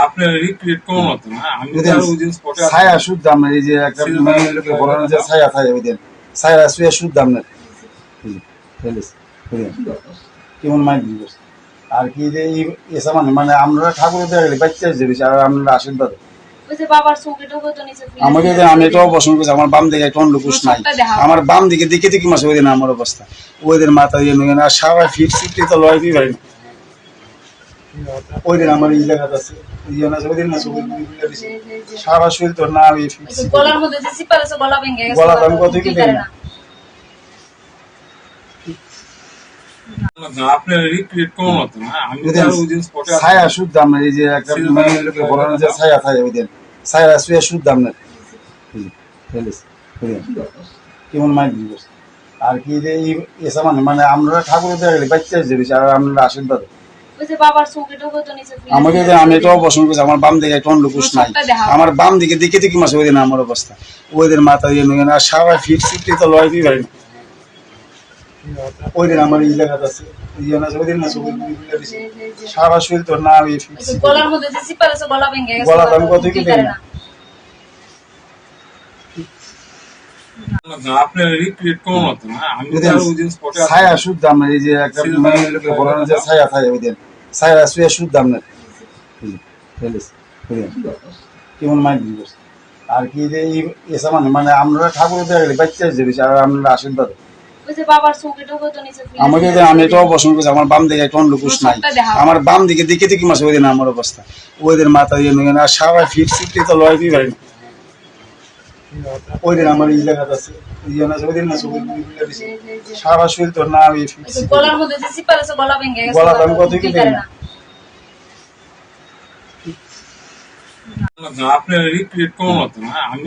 আপনার রিক্রিয়েট কোন মত না আমি তো আর ওই দিন স্পটে ছায়া শুদ্ধ আমরা এই যে একটা মানে বড় যে ছায়া থাকে ওই দিন ছায়া শুয়ে শুদ্ধ আমরা কেমন মাইন্ড দিবস আর কি যে এসা মানে আমরা ঠাকুর দেখলে বাচ্চা যে আর আমরা আশীর্বাদ আমাকে আমি এটাও পছন্দ করছি আমার বাম দিকে কোন লোকুস নাই আমার বাম দিকে দিকে দিকে মাসে ওই দিন আমার অবস্থা ওই দিন মাথা দিয়ে নুয়ে না সারা ফিট সিটি তো লয় পারি ওই দিন আমার এই জায়গাটা আছে ওই দিন না সারা শরীর তো না আমি গলার মধ্যে যে চিপাল আছে গলা ভেঙে গেছে গলা আমি কত কি দেই না আপনার রিক্রিয়েট কোন মত না আমি তো আর ওই দিন স্পটে ছায়া শুদ্ধ আমরা এই যে একটা মানে বড় যে ছায়া থাকে ওই দিন ছায়া শুয়ে শুদ্ধ আমরা কেমন মাইন্ড দিবস আর কি যে এসা মানে আমরা ঠাকুর দেখলে বাচ্চা যে আর আমরা আশীর্বাদ আমাকে আমি এটাও পছন্দ করছি আমার বাম দিকে কোন লোকুস নাই আমার বাম দিকে দিকে দিকে মাসে ওই দিন আমার অবস্থা ওই দিন মাথা দিয়ে নুয়ে না সারা ফিট সিটি তো লয় পারি ওই দিন আমার এই জায়গাটা আছে ওই দিন না সারা শরীর তো না আমি গলার মধ্যে যে চিপাল আছে গলা ভেঙে গেছে গলা আমি কত কি দেই না আপনার রিক্রিয়েট কোন মত না আমি তো আর ওই দিন স্পটে ছায়া শুদ্ধ আমরা এই যে একটা মানে বড় যে ছায়া থাকে ওই দিন ছায়া শুয়ে শুদ্ধ আমরা কেমন মাইন্ড দিবস আর কি যে এসা মানে আমরা ঠাকুর দেখলে বাচ্চা যে আর আমরা আশীর্বাদ আমাকে আমি এটাও পছন্দ করছি আমার বাম দিকে কোন লোকুস নাই আমার বাম দিকে দিকে দিকে মাসে ওই দিন আমার অবস্থা ওই দিন মাথা দিয়ে নুয়ে না সারা ফিট সিটি তো লয় পারি ওই দিন আমার এই জায়গাটা আছে ওই দিন না সারা শরীর তো না আমি গলার মধ্যে যে চিপাল আছে গলা ভেঙে গেছে গলা আমি কত কি দেই না আপনার রিক্রিয়েট কোন মত না আমি